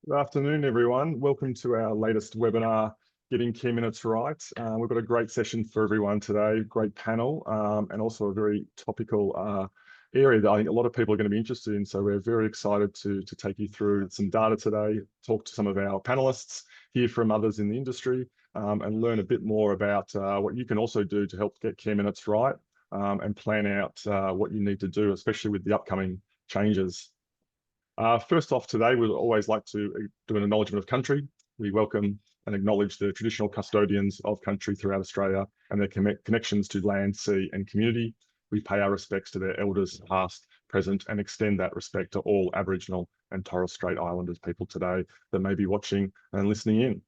Good afternoon, everyone. Welcome to our latest webinar, Getting Care Minutes Right. We've got a great session for everyone today, great panel, and also a very topical area that I think a lot of people are going to be interested in. So we're very excited to take you through some data today, talk to some of our panelists, hear from others in the industry, and learn a bit more about what you can also do to help get care minutes right, and plan out what you need to do, especially with the upcoming changes. First off today, we'd always like to do an acknowledgement of country. We welcome and acknowledge the traditional custodians of country throughout Australia and their connections to land, sea and community. We pay our respects to their elders past, present, and extend that respect to all Aboriginal and Torres Strait Islanders people today that may be watching and listening in.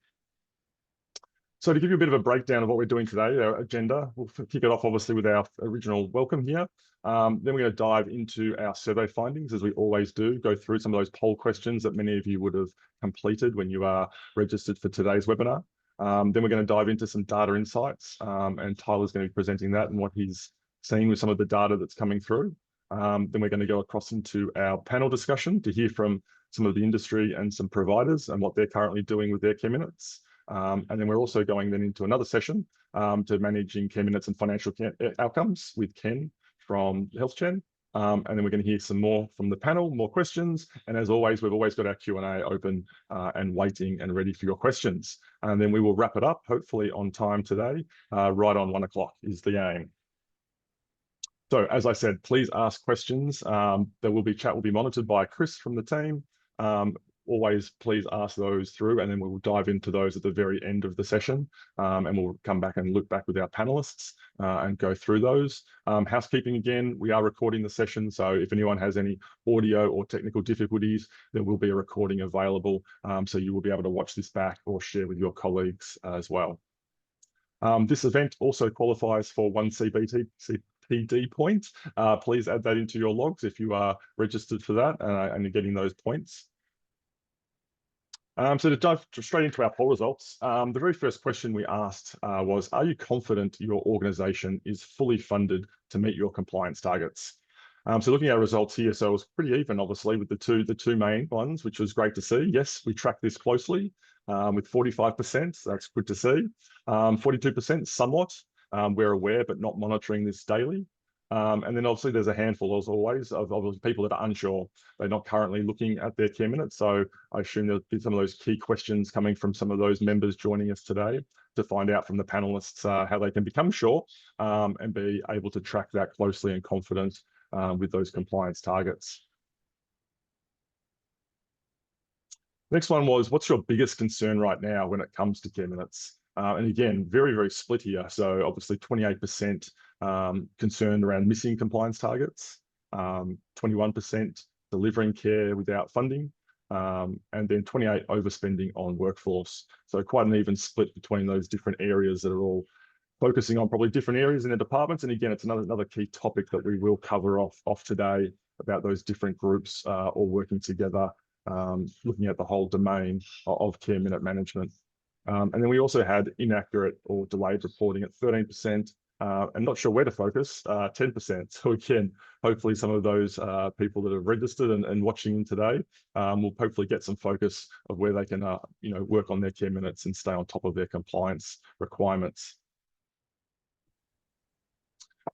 So to give you a bit of a breakdown of what we're doing today, our agenda, we'll kick it off obviously with our original welcome here. Then we're going to dive into our survey findings, as we always do, go through some of those poll questions that many of you would have completed when you are registered for today's webinar. Then we're going to dive into some data insights, and Tyler's going to be presenting that and what he's seeing with some of the data that's coming through. Then we're going to go across into our panel discussion to hear from some of the industry and some providers and what they're currently doing with their care minutes. And then we're also going then into another session to managing care minutes and financial outcomes with Ken from HealthChen. And then we're going to hear some more from the panel, more questions. And as always, we've always got our Q&A open and waiting and ready for your questions. And then we will wrap it up, hopefully on time today, right on 1 o'clock is the aim. So as I said, please ask questions. There will be chat will be monitored by Chris from the team. Always please ask those through, and then we will dive into those at the very end of the session, and we'll come back and look back with our panelists and go through those. Housekeeping again, we are recording the session, so if anyone has any audio or technical difficulties, there will be a recording available, so you will be able to watch this back or share with your colleagues as well. This event also qualifies for 1 CPD point. Please add that into your logs if you are registered for that and you're getting those points. So to dive straight into our poll results, the very first question we asked was, are you confident your organisation is fully funded to meet your compliance targets? So looking at our results here, so it was pretty even, obviously, with the two main ones, which was great to see. Yes, we track this closely with 45%. That's good to see. 42% somewhat. We're aware, but not monitoring this daily. And then obviously there's a handful, as always, of people that are unsure. They're not currently looking at their care minutes. So I assume there'll be some of those key questions coming from some of those members joining us today to find out from the panelists how they can become sure and be able to track that closely and confident with those compliance targets. Next one was, what's your biggest concern right now when it comes to care minutes? And again, very, very split here. So obviously 28% concerned around missing compliance targets, 21% delivering care without funding, and then 28% overspending on workforce. So quite an even split between those different areas that are all focusing on probably different areas in their departments. And again, it's another key topic that we will cover off today about those different groups all working together, looking at the whole domain of care minute management. And then we also had inaccurate or delayed reporting at 13%, and not sure where to focus, 10%. So again, hopefully some of those people that have registered and watching in today will hopefully get some focus of where they can work on their care minutes and stay on top of their compliance requirements.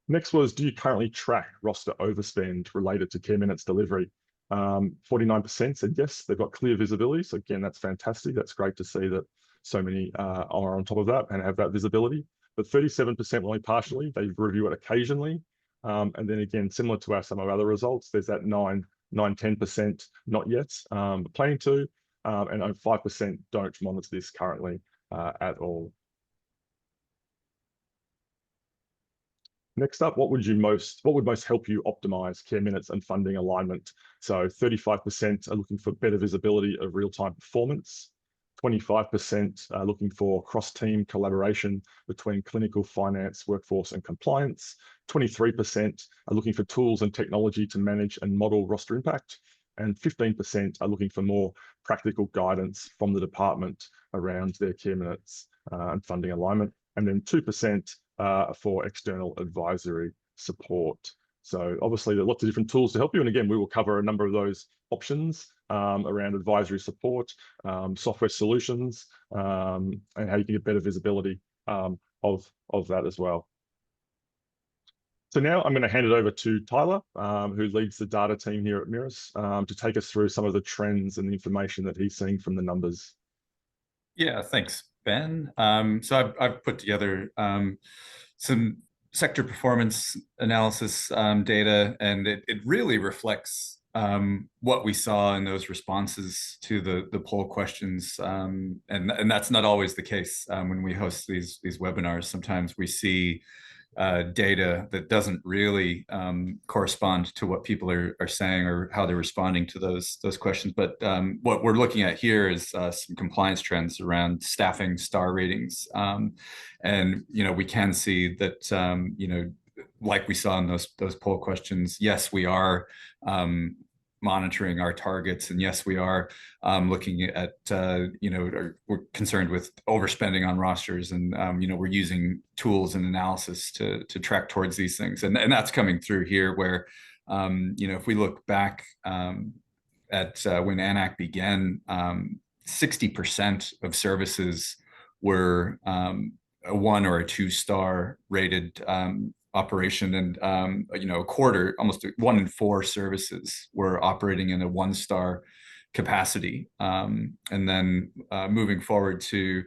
Next was, do you currently track roster overspend related to care minutes delivery? 49% said yes, they've got clear visibility. So again, that's fantastic. That's great to see that so many are on top of that and have that visibility. But 37% only partially. They review it occasionally. And then again, similar to some of our other results, there's that 10% not yet, planning to, and 5% don't monitor this currently at all. Next up, what would most help you optimize care minutes and funding alignment? So 35% are looking for better visibility of real-time performance. 25% are looking for cross-team collaboration between clinical, finance, workforce, and compliance. 23% are looking for tools and technology to manage and model roster impact. And 15% are looking for more practical guidance from the department around their care minutes and funding alignment. And then 2% for external advisory support. So obviously there are lots of different tools to help you. And again, we will cover a number of those options around advisory support, software solutions, and how you can get better visibility of that as well. So now I'm going to hand it over to Tyler, who leads the data team here at Mirrors, to take us through some of the trends and the information that he's seeing from the numbers. Yeah, thanks, Ben. So I've put together some sector performance analysis data, and it really reflects what we saw in those responses to the poll questions, and that's not always the case when we host these webinars. Sometimes we see data that doesn't really correspond to what people are saying or how they're responding to those questions. But what we're looking at here is some compliance trends around staffing star ratings, and we can see that like we saw in those poll questions, yes, we are monitoring our targets, and yes, we are looking at we're concerned with overspending on rosters, and we're using tools and analysis to track towards these things, and that's coming through here where if we look back at when AN-ACC began, 60% of services were a 1 or a 2-star rated operation, and a quarter, almost 1 in 4 services were operating in a 1-star capacity. And then moving forward to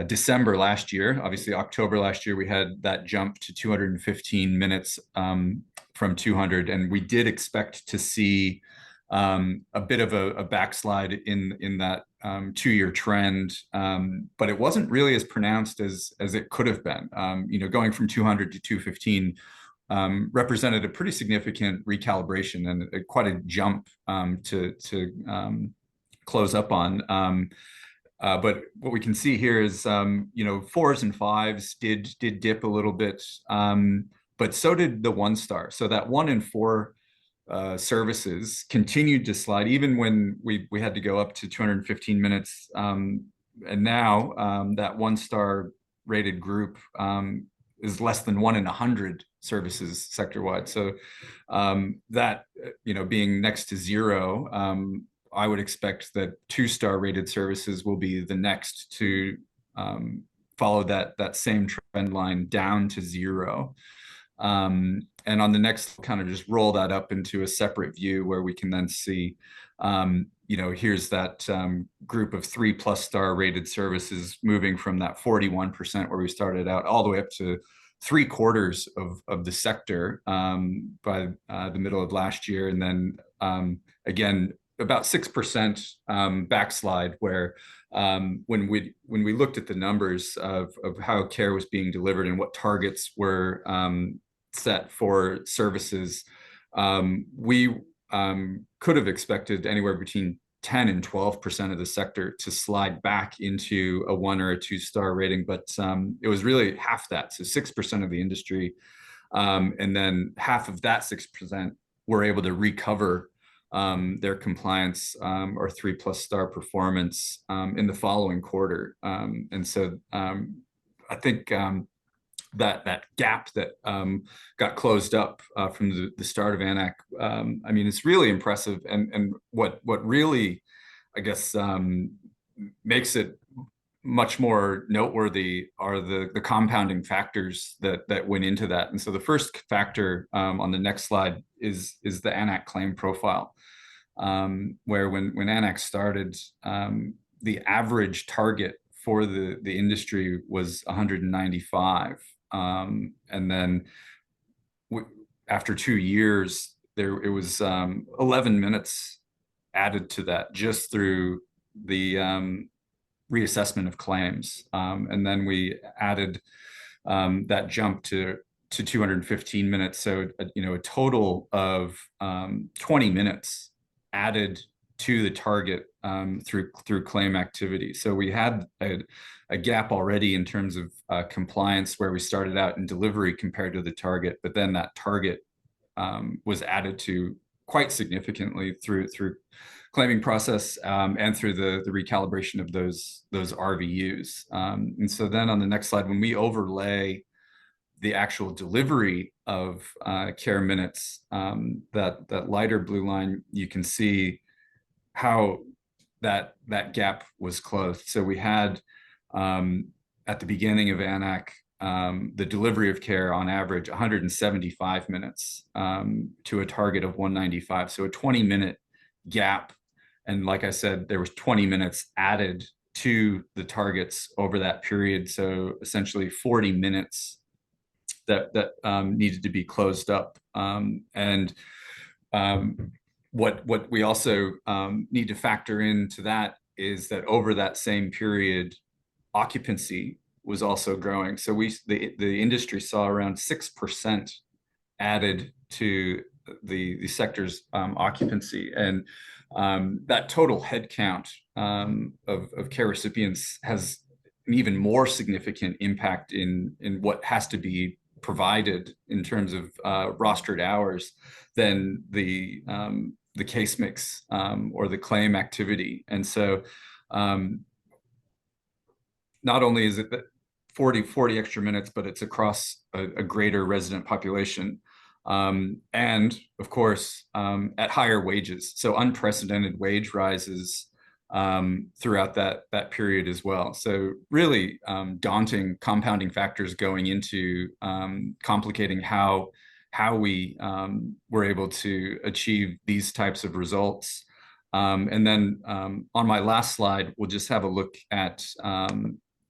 December last year, obviously October last year, we had that jump to 215 minutes from 200, and we did expect to see a bit of a backslide in that 2-year trend, but it wasn't really as pronounced as it could have been. Going from 200 to 215 represented a pretty significant recalibration and quite a jump to close up on. But what we can see here is 4s and 5s did dip a little bit, but so did the 1-star. So that 1 in 4 services continued to slide even when we had to go up to 215 minutes, and now that 1-star rated group is less than 1 in 100 services sector-wide. So that being next to 0, I would expect that 2-star rated services will be the next to follow that same trend line down to 0. And on the next, kind of just roll that up into a separate view where we can then see, here's that group of 3+ star rated services moving from that 41% where we started out all the way up to 3/4 of the sector by the middle of last year. And then again, about 6% backslide where when we looked at the numbers of how care was being delivered and what targets were set for services, we could have expected anywhere between 10 and 12% of the sector to slide back into a 1 or a 2-star rating, but it was really half that, so 6% of the industry, and then half of that 6% were able to recover their compliance or 3+ star performance in the following quarter. And so I think that gap that got closed up from the start of AN-ACC, I mean, it's really impressive. And what really, I guess, makes it much more noteworthy are the compounding factors that went into that. And so the first factor on the next slide is the AN-ACC claim profile, where when AN-ACC started, the average target for the industry was 195. And then after 2 years, it was 11 minutes added to that just through the reassessment of claims. And then we added that jump to 215 minutes. So, a total of 20 minutes added to the target through claim activity. So we had a gap already in terms of compliance where we started out in delivery compared to the target, but then that target was added to quite significantly through claiming process and through the recalibration of those RVUs. And so then on the next slide, when we overlay the actual delivery of care minutes, that lighter blue line, you can see how that gap was closed. So we had at the beginning of AN-ACC, the delivery of care on average 175 minutes to a target of 195. So a 20-minute gap. And like I said, there was 20 minutes added to the targets over that period. So essentially 40 minutes that needed to be closed up. What we also need to factor into that is that over that same period, occupancy was also growing. So the industry saw around 6% added to the sector's occupancy, and that total headcount of care recipients has an even more significant impact in what has to be provided in terms of rostered hours than the case mix or the claim activity. And so not only is it that 40 extra minutes, but it's across a greater resident population. And of course, at higher wages. So unprecedented wage rises throughout that period as well. So really daunting compounding factors going into complicating how we were able to achieve these types of results. And then on my last slide, we'll just have a look at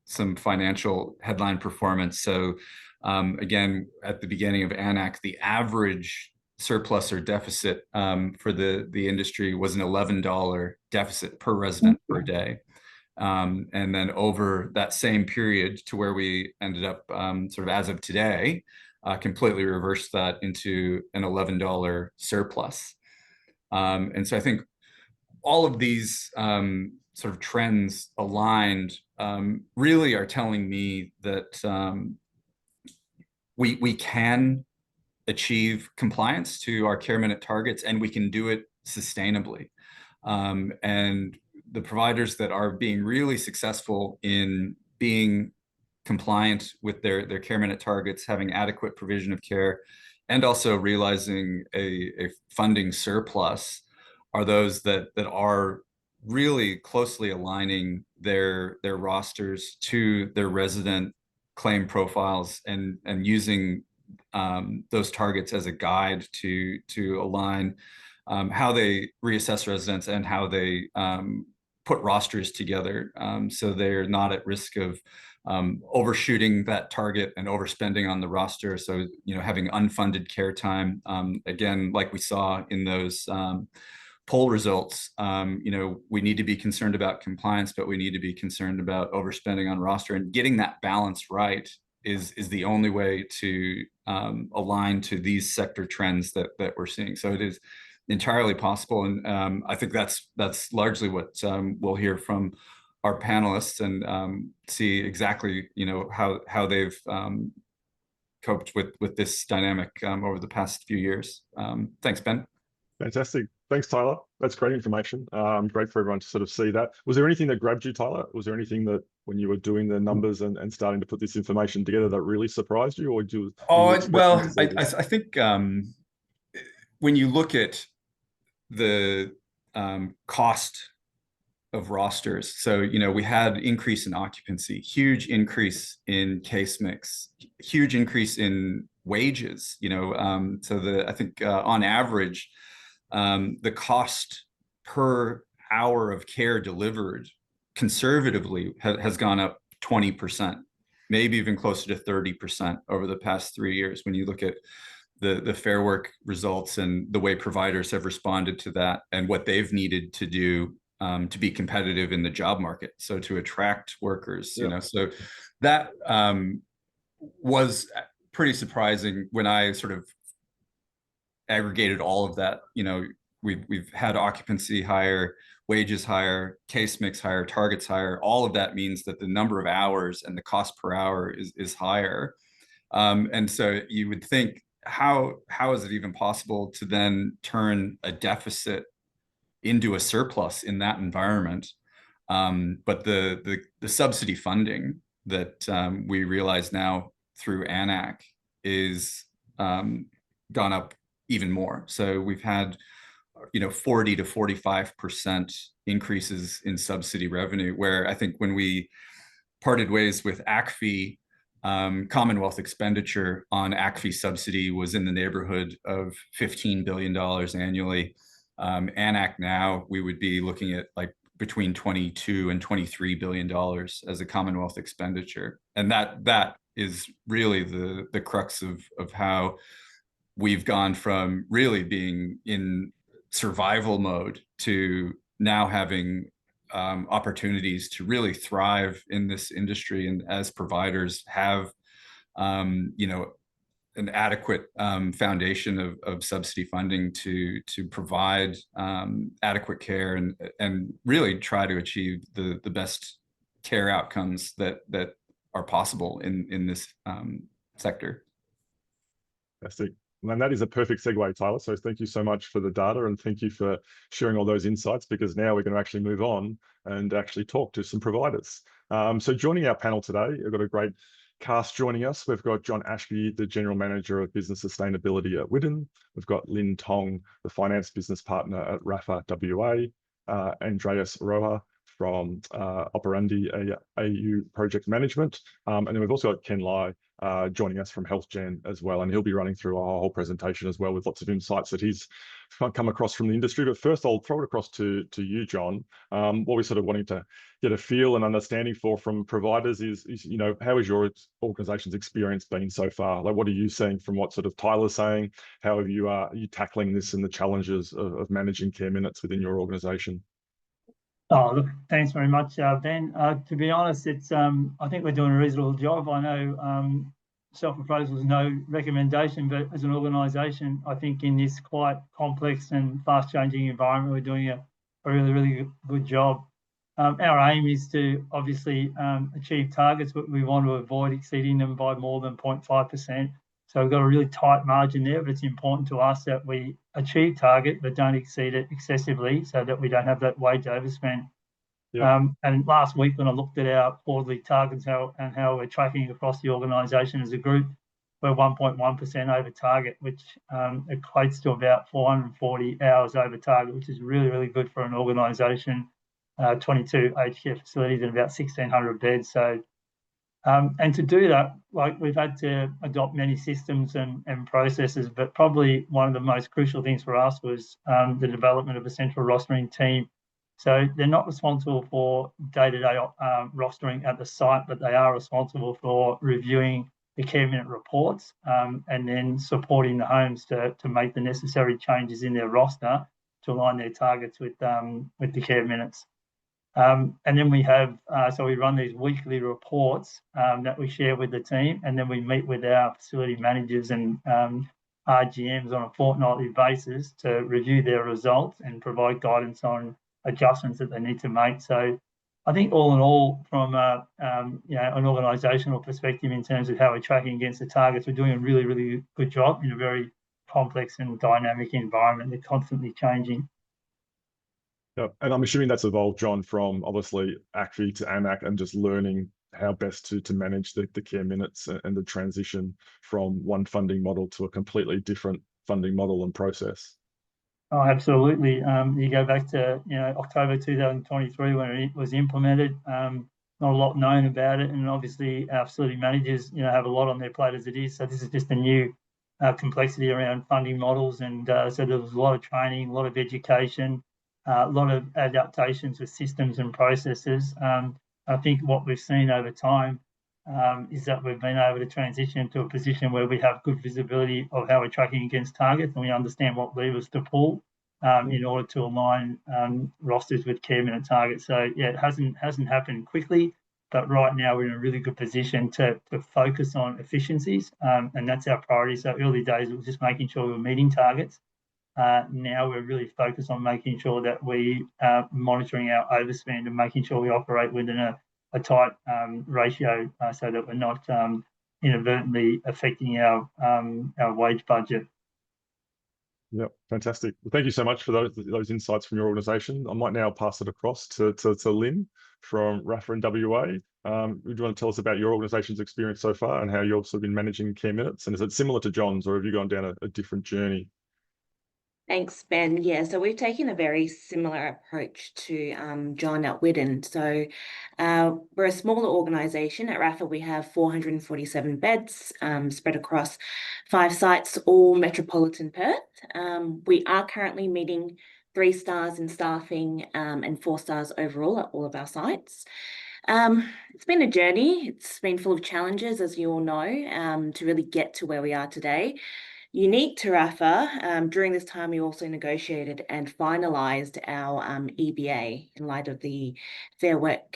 some financial headline performance. So again, at the beginning of AN-ACC, the average surplus or deficit for the industry was an $11 deficit per resident per day. And then over that same period to where we ended up sort of as of today, completely reversed that into an $11 surplus. And so I think all of these sort of trends aligned really are telling me that we can achieve compliance to our care minute targets, and we can do it sustainably. And the providers that are being really successful in being compliant with their care minute targets, having adequate provision of care, and also realizing a funding surplus are those that are really closely aligning their rosters to their resident claim profiles and using those targets as a guide to align how they reassess residents and how they put rosters together, so they're not at risk of overshooting that target and overspending on the roster. So, having unfunded care time, again, like we saw in those poll results, we need to be concerned about compliance, but we need to be concerned about overspending on roster, and getting that balance right is the only way to align to these sector trends that we're seeing. So it is entirely possible, and I think that's largely what we'll hear from our panelists, and see exactly how they've coped with this dynamic over the past few years. Thanks, Ben. Fantastic. Thanks, Tyler. That's great information. Great for everyone to sort of see that. Was there anything that grabbed you, Tyler? Was there anything that when you were doing the numbers and starting to put this information together that really surprised you, or well, I think when you look at the cost of rosters, so we had increase in occupancy, huge increase in case mix, huge increase in wages. So I think on average, the cost per hour of care delivered conservatively has gone up 20%, maybe even closer to 30% over the past 3 years. When you look at the Fair Work results and the way providers have responded to that and what they've needed to do to be competitive in the job market, so to attract workers, so that was pretty surprising when I sort of aggregated all of that. We've had occupancy higher, wages higher, case mix higher, targets higher. All of that means that the number of hours and the cost per hour is higher. And so you would think, how is it even possible to then turn a deficit into a surplus in that environment? But the subsidy funding that we realize now through AN-ACC is gone up even more. So we've had 40 to 45% increases in subsidy revenue, where I think when we parted ways with ACFI, Commonwealth expenditure on ACFI subsidy was in the neighborhood of $15 billion annually. AN-ACC now, we would be looking at like between $22 and $23 billion as a Commonwealth expenditure. And that is really the crux of how we've gone from really being in survival mode to now having opportunities to really thrive in this industry, and as providers have an adequate foundation of subsidy funding to provide adequate care and really try to achieve the best care outcomes that are possible in this sector. Fantastic. And that is a perfect segue, Tyler. So thank you so much for the data, and thank you for sharing all those insights, because now we're going to actually move on and actually talk to some providers. So joining our panel today, we've got a great cast joining us. We've got John Ashby, the General Manager of Business Sustainability at Widden. We've got Lynn Tong, the Finance Business Partner at RAFA WA. Andreas Roa from Operandi AU Project Management. And then we've also got Ken Lai joining us from HealthGen as well, and he'll be running through our whole presentation as well with lots of insights that he's come across from the industry. But first, I'll throw it across to you, John. What we're sort of wanting to get a feel and understanding from providers is how has your organisation's experience been so far? Like, what are you seeing from what sort of Tyler's saying? How have are you tackling this and the challenges of managing care minutes within your organisation? Oh, look, thanks very much, Ben. To be honest, it's I think we're doing a reasonable job. I know self-appraisal is no recommendation, but as an organisation, I think in this quite complex and fast-changing environment, we're doing a really, really good job. Our aim is to obviously achieve targets, but we want to avoid exceeding them by more than 0.5%. So we've got a really tight margin there, but it's important to us that we achieve target but don't exceed it excessively, so that we don't have that wage overspend. Yeah. And last week, when I looked at our quarterly targets and how we're tracking across the organisation as a group, we're 1.1% over target, which equates to about 440 hours over target, which is really, really good for an organisation. 22 aged care facilities and about 1,600 beds. So, and to do that, like, we've had to adopt many systems and processes, but probably one of the most crucial things for us was the development of a central rostering team. So they're not responsible for day-to-day rostering at the site, but they are responsible for reviewing the care minute reports and then supporting the homes to make the necessary changes in their roster to align their targets with the care minutes. And then we have, so we run these weekly reports that we share with the team, and then we meet with our facility managers and RGMs on a fortnightly basis to review their results and provide guidance on adjustments that they need to make. So I think all in all, from an organisational perspective in terms of how we're tracking against the targets, we're doing a really, really good job in a very complex and dynamic environment. They're constantly changing. Yeah, and I'm assuming that's evolved, John, from obviously ACFI to AN-ACC and just learning how best to manage the care minutes and the transition from one funding model to a completely different funding model and process. Oh, absolutely. You go back to October 2023 when it was implemented. Not a lot known about it, and obviously our facility managers have a lot on their plate as it is. So this is just a new complexity around funding models, and so there was a lot of training, a lot of education. A lot of adaptations with systems and processes. I think what we've seen over time is that we've been able to transition to a position where we have good visibility of how we're tracking against targets, and we understand what levers to pull in order to align rosters with care minute targets. So yeah, it hasn't happened quickly, but right now we're in a really good position to focus on efficiencies, and that's our priority. So early days, it was just making sure we were meeting targets. Now we're really focused on making sure that we are monitoring our overspend and making sure we operate within a tight ratio so that we're not inadvertently affecting our wage budget. Yep, fantastic. Well, thank you so much for those insights from your organisation. I might now pass it across to Lynn from RAFA and WA. Would you want to tell us about your organisation's experience so far and how you've sort of been managing care minutes? And is it similar to John's, or have you gone down a different journey? Thanks, Ben. Yeah, so we've taken a very similar approach to John at Whidden. So we're a smaller organisation. At RAFA, we have 447 beds spread across 5 sites, all metropolitan Perth. We are currently meeting 3 stars in staffing and 4 stars overall at all of our sites. It's been a journey. It's been full of challenges, as you all know, to really get to where we are today. Unique to RAFA, during this time, we also negotiated and finalised our EBA in light of the Fair Work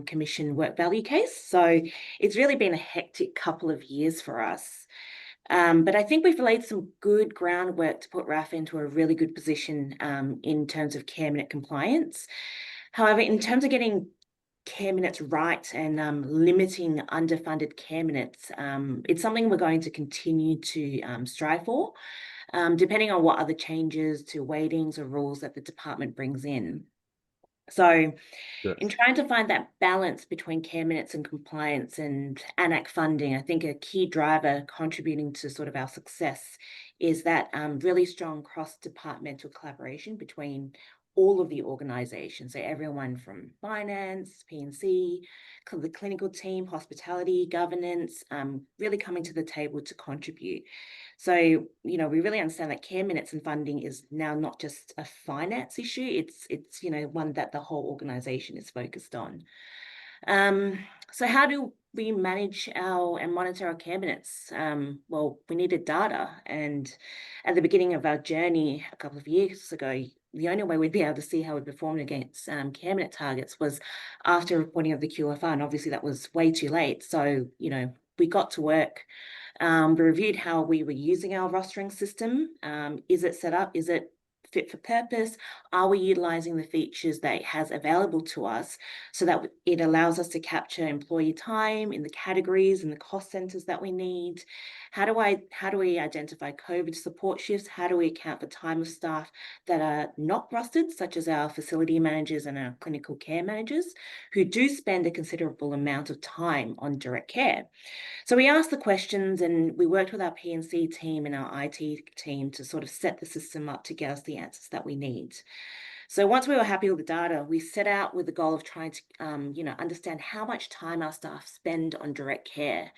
Commission work value case. So it's really been a hectic couple of years for us. But I think we've laid some good groundwork to put RAFA into a really good position in terms of care minute compliance. However, in terms of getting care minutes right and limiting underfunded care minutes, it's something we're going to continue to strive for, depending on what other changes to weightings or rules that the department brings in. So Yes. in trying to find that balance between care minutes and compliance and AN-ACC funding, I think a key driver contributing to sort of our success is that really strong cross-departmental collaboration between all of the organisations, so everyone from finance, P&C, the clinical team, hospitality, governance, really coming to the table to contribute. So, you know, we really understand that care minutes and funding is now not just a finance issue, it's you know, one that the whole organisation is focused on. So how do we manage and monitor our care minutes? Well, we needed data, and at the beginning of our journey a couple of years ago, the only way we'd be able to see how we performed against care minute targets was after reporting of the QFR, and obviously that was way too late. So, you know, we got to work. We reviewed how we were using our rostering system. Is it set up? Is it fit for purpose? Are we utilising the features that it has available to us so that it allows us to capture employee time in the categories and the cost centres that we need? How do we identify COVID support shifts? How do we account for time of staff that are not rostered, such as our facility managers and our clinical care managers, who do spend a considerable amount of time on direct care? So we asked the questions, and we worked with our P&C team and our IT team to sort of set the system up to get us the answers that we need. So once we were happy with the data, we set out with the goal of trying to, you know, understand how much time our staff spend on direct care.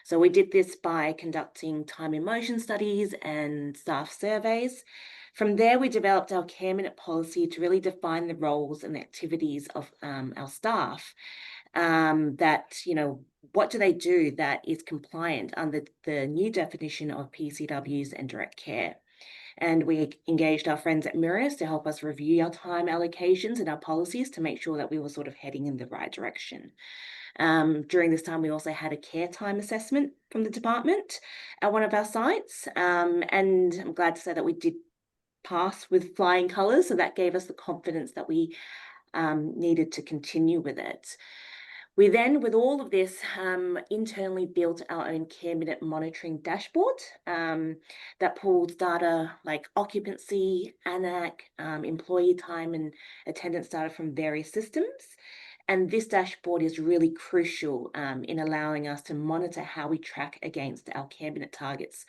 So we did this by conducting time emotion studies and staff surveys. From there, we developed our care minute policy to really define the roles and the activities of our staff. That, you know, what do they do that is compliant under the new definition of PCWs and direct care? And we engaged our friends at Mirrors to help us review our time allocations and our policies to make sure that we were sort of heading in the right direction. During this time, we also had a care time assessment from the department at one of our sites. And I'm glad to say that we did pass with flying colours. So that gave us the confidence that we needed to continue with it. We then, with all of this, internally built our own care minute monitoring dashboard that pulls data like occupancy, AN-ACC, employee time and attendance data from various systems. And this dashboard is really crucial in allowing us to monitor how we track against our care minute targets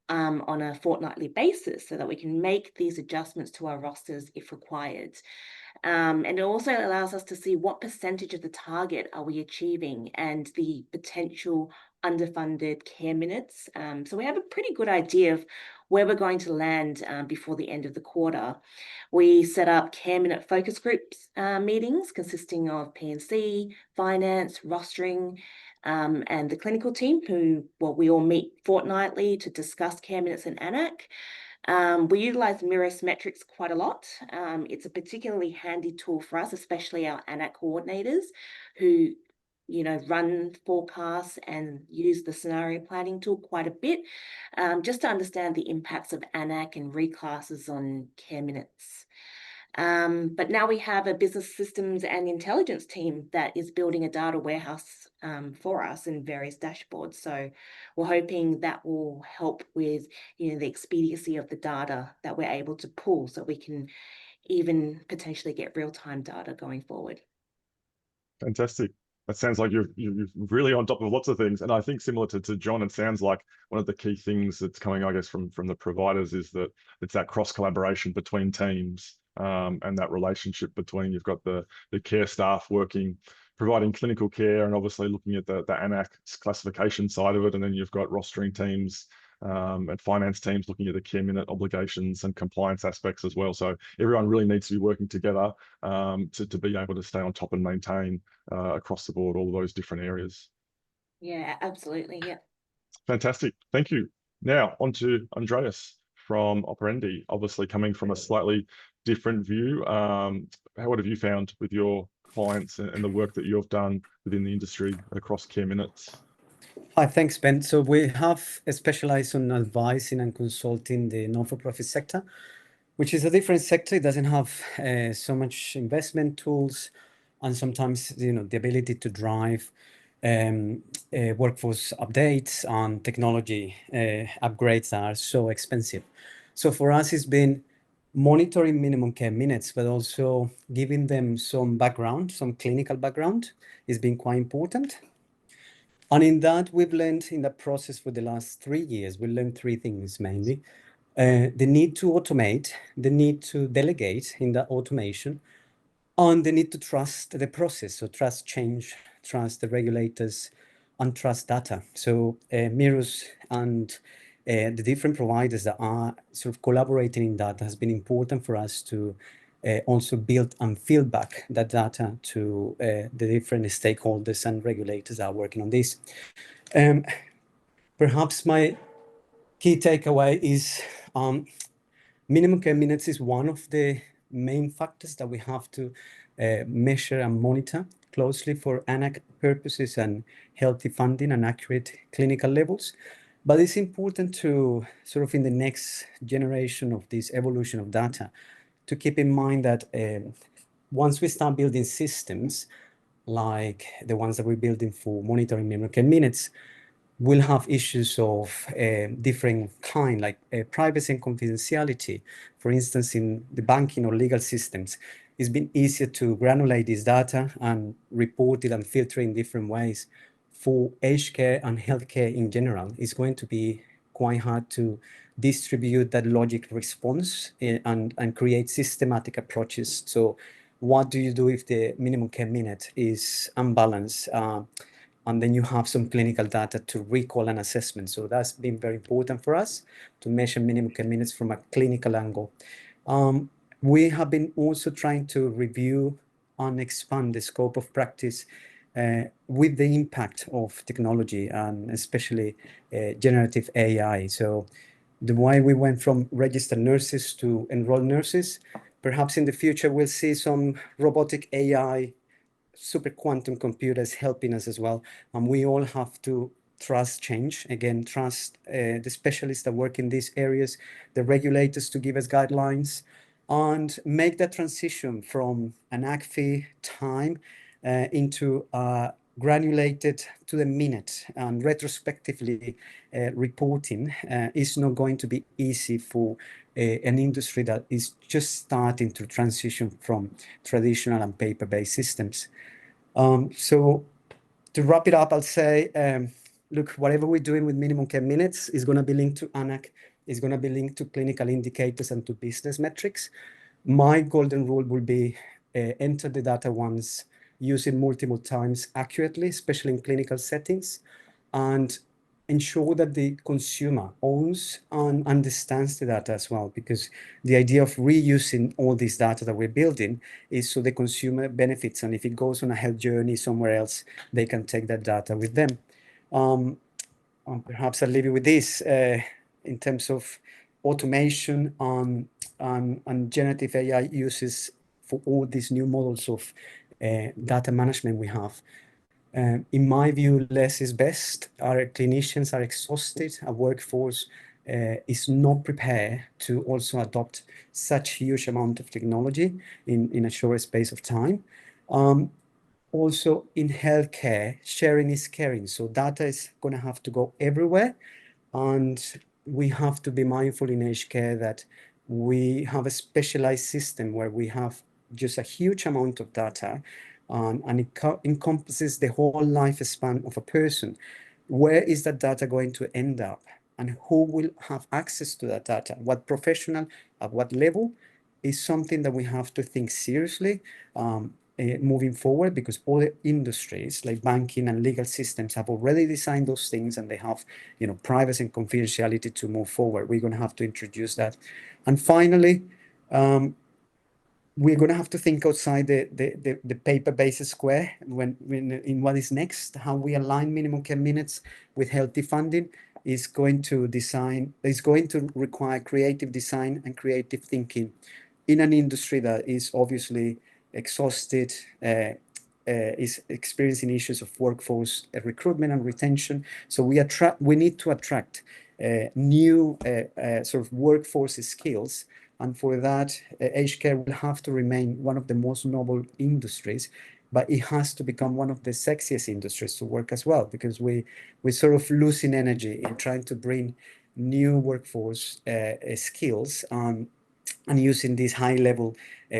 on a fortnightly basis so that we can make these adjustments to our rosters if required. And it also allows us to see what percentage of the target are we achieving and the potential underfunded care minutes. So we have a pretty good idea of where we're going to land before the end of the quarter. We set up care minute focus groups meetings consisting of P&C, finance, rostering, and the clinical team who, well, we all meet fortnightly to discuss care minutes and AN-ACC. We utilize Mirrors metrics quite a lot. It's a particularly handy tool for us, especially our AN-ACC coordinators who, you know, run forecasts and use the scenario planning tool quite a bit, just to understand the impacts of AN-ACC and reclasses on care minutes. But now we have a business systems and intelligence team that is building a data warehouse for us in various dashboards. So we're hoping that will help with, the expediency of the data that we're able to pull, so we can even potentially get real-time data going forward. Fantastic. That sounds like you're really on top of lots of things. And I think similar to John, it sounds like one of the key things that's coming, I guess, from the providers is that it's that cross collaboration between teams, and that relationship between, you've got the care staff working, providing clinical care, and obviously looking at the AN-ACC classification side of it. And then you've got rostering teams, and finance teams looking at the care minute obligations and compliance aspects as well. So everyone really needs to be working together, to be able to stay on top and maintain across the board all those different areas. Yeah, absolutely. Yeah. Fantastic. Thank you. Now on to Andreas from Operendi, obviously coming from a slightly different view. What have you found with your clients and the work that you've done within the industry across care minutes? Hi, thanks, Ben. So we have specialized on advising and consulting the non-for-profit sector, which is a different sector. It doesn't have so much investment tools, and sometimes the ability to drive workforce updates and technology upgrades are so expensive. So for us, it's been monitoring minimum care minutes, but also giving them some background, some clinical background, has been quite important. And in that, we've learned in the process for the last 3 years, we learned 3 things mainly. The need to automate, the need to delegate in the automation, and the need to trust the process. So trust change, trust the regulators, and trust data. So Mirus and the different providers that are sort of collaborating in that has been important for us to also build and feed back that data to the different stakeholders and regulators that are working on this. Perhaps my key takeaway is minimum care minutes is one of the main factors that we have to measure and monitor closely for AN-ACC purposes and healthy funding and accurate clinical levels. But it's important to sort of in the next generation of this evolution of data to keep in mind that once we start building systems like the ones that we're building for monitoring minimum care minutes, we'll have issues of different kind, like privacy and confidentiality. For instance, in the banking or legal systems, it's been easier to granulate this data and report it and filter in different ways. For aged care and healthcare in general, it's going to be quite hard to distribute that logic response and create systematic approaches. So what do you do if the minimum care minute is unbalanced? And then you have some clinical data to recall an assessment. So that's been very important for us to measure minimum care minutes from a clinical angle. We have been also trying to review and expand the scope of practice with the impact of technology and especially generative AI. So the way we went from registered nurses to enrolled nurses, perhaps in the future we'll see some robotic AI super quantum computers helping us as well. And we all have to trust change. Again, trust the specialists that work in these areas, the regulators to give us guidelines, and make that transition from an ACC time into granulated to the minute and retrospectively reporting is not going to be easy for an industry that is just starting to transition from traditional and paper-based systems. So to wrap it up, I'll say, look, whatever we're doing with minimum care minutes is going to be linked to AN-ACC, is going to be linked to clinical indicators and to business metrics. My golden rule will be enter the data once, use it multiple times accurately, especially in clinical settings, and ensure that the consumer owns and understands the data as well, because the idea of reusing all this data that we're building is so the consumer benefits, and if it goes on a health journey somewhere else, they can take that data with them. And perhaps I'll leave you with this in terms of automation and generative AI uses for all these new models of data management we have. In my view, less is best. Our clinicians are exhausted. Our workforce is not prepared to also adopt such huge amount of technology in a short space of time. Also in healthcare, sharing is caring. So data is going to have to go everywhere. And we have to be mindful in aged care that we have a specialized system where we have just a huge amount of data, and it encompasses the whole lifespan of a person. Where is that data going to end up? And who will have access to that data? What professional, at what level, is something that we have to think seriously moving forward, because all the industries like banking and legal systems have already designed those things, and they have, you know, privacy and confidentiality to move forward. We're going to have to introduce that. And finally, we're going to have to think outside the paper-based square when in what is next. How we align minimum care minutes with healthy funding is going to require creative design and creative thinking in an industry that is obviously exhausted, is experiencing issues of workforce recruitment and retention. So we need to attract new sort of workforce skills. And for that, aged care will have to remain one of the most noble industries, but it has to become one of the sexiest industries to work as well, because we're sort of losing energy in trying to bring new workforce skills and using this high-level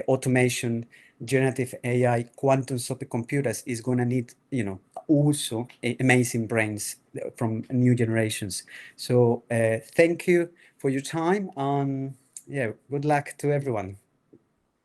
automation, generative AI, quantum supercomputers is going to need, you know, also amazing brains from new generations. So thank you for your time. Yeah, good luck to everyone.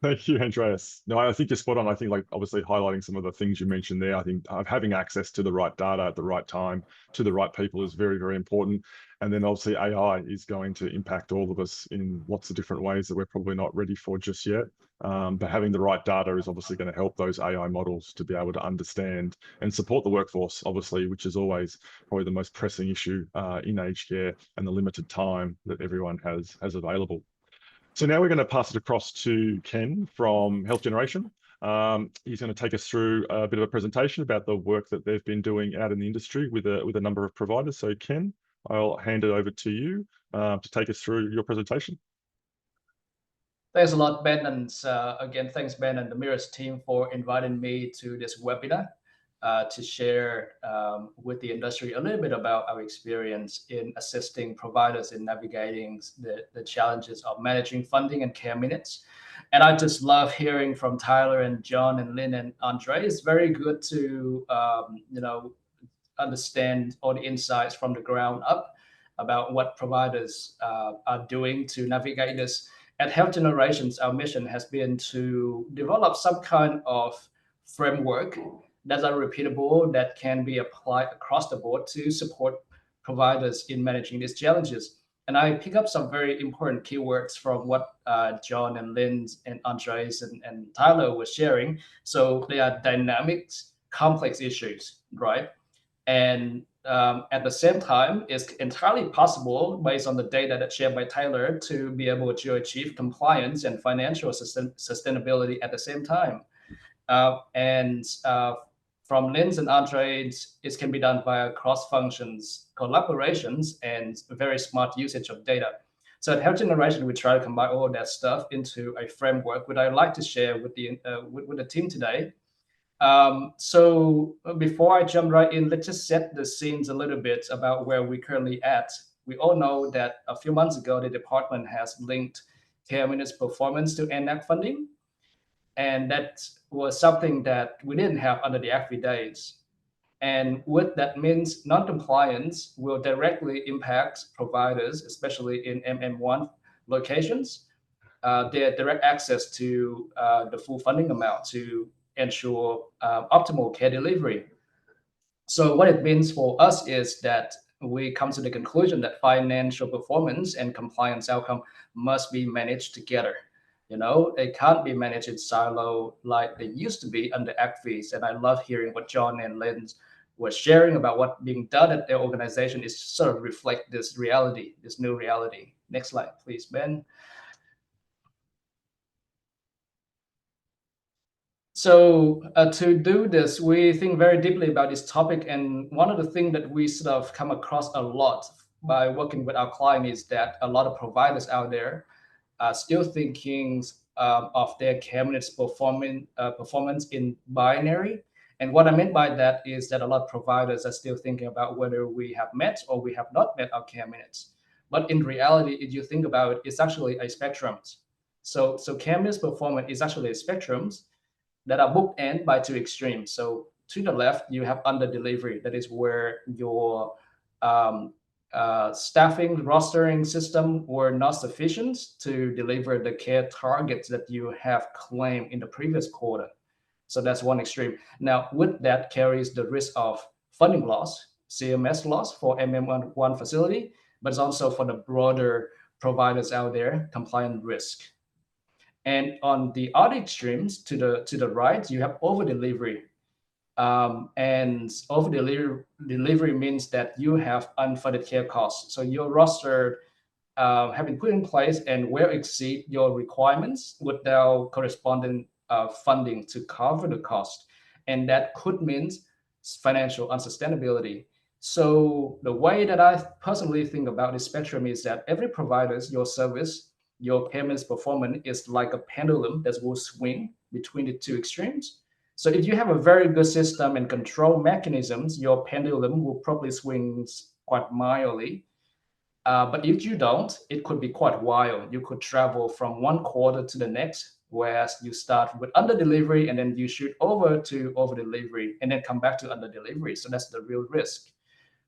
Thank you, Andreas. No, I think you're spot on. I think, like, obviously highlighting some of the things you mentioned there, I think having access to the right data at the right time to the right people is very, very important. And then obviously AI is going to impact all of us in lots of different ways that we're probably not ready for just yet. But having the right data is obviously going to help those AI models to be able to understand and support the workforce, obviously, which is always probably the most pressing issue in aged care, and the limited time that everyone has available. So now we're going to pass it across to Ken from Health Generation. He's going to take us through a bit of a presentation about the work that they've been doing out in the industry with a number of providers. So Ken, I'll hand it over to you to take us through your presentation. Thanks a lot, Ben, and again, thanks Ben and the Mirrors team for inviting me to this webinar to share with the industry a little bit about our experience in assisting providers in navigating the challenges of managing funding and care minutes. And I just love hearing from Tyler and John and Lynn and Andre. It's very good to you know, understand all the insights from the ground up about what providers are doing to navigate this. At Health Generations, our mission has been to develop some kind of framework that are repeatable, that can be applied across the board to support providers in managing these challenges. And I pick up some very important keywords from what John and Lynn and Andres and Tyler were sharing. So they are dynamics, complex issues, right? And at the same time, it's entirely possible, based on the data that's shared by Tyler, to be able to achieve compliance and financial sustainability at the same time. From Lynn's and Andre's, it can be done via cross-functions, collaborations, and very smart usage of data. So at Health Generation, we try to combine all of that stuff into a framework, which I'd like to share with the team today. So before I jump right in, let's just set the scenes a little bit about where we're currently at. We all know that a few months ago, the department has linked care minutes performance to AN-ACC funding. And that was something that we didn't have under the ACC days. And what that means, non-compliance will directly impact providers, especially in MM1 locations, their direct access to the full funding amount to ensure optimal care delivery. So what it means for us is that we come to the conclusion that financial performance and compliance outcome must be managed together. You know, they can't be managed in silo like they used to be under ACFIs. And I love hearing what John and Lynn were sharing about what being done at their organization is sort of reflect this reality, this new reality. Next slide, please, Ben. So to do this, we think very deeply about this topic. And one of the things that we sort of come across a lot by working with our client is that a lot of providers out there are still thinking of their care minutes performance in binary. And what I meant by that is that a lot of providers are still thinking about whether we have met or we have not met our care minutes. But in reality, if you think about it, it's actually a spectrum. So care minutes performance is actually a spectrum that are bookended by two extremes. So to the left, you have under delivery. That is where your staffing rostering system were not sufficient to deliver the care targets that you have claimed in the previous quarter. So that's one extreme. Now, with that carries the risk of funding loss, CMS loss for MM1 facility, but it's also for the broader providers out there, compliant risk. And on the other extremes, to the right, you have over delivery. And over delivery means that you have unfunded care costs. So your roster have been put in place and will exceed your requirements without corresponding funding to cover the cost. And that could mean financial unsustainability. So the way that I personally think about this spectrum is that every provider's your service, your payments performance is like a pendulum that will swing between the two extremes. So if you have a very good system and control mechanisms, your pendulum will probably swing quite mildly. But if you don't, it could be quite wild. You could travel from one quarter to the next, whereas you start with under delivery and then you shoot over to over delivery and then come back to under delivery. So that's the real risk.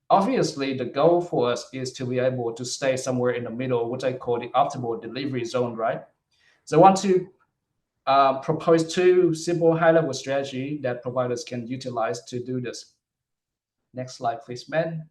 Obviously, the goal for us is to be able to stay somewhere in the middle, which I call the optimal delivery zone, right? So I want to propose two simple high-level strategy that providers can utilize to do this. Next slide, please, Ben.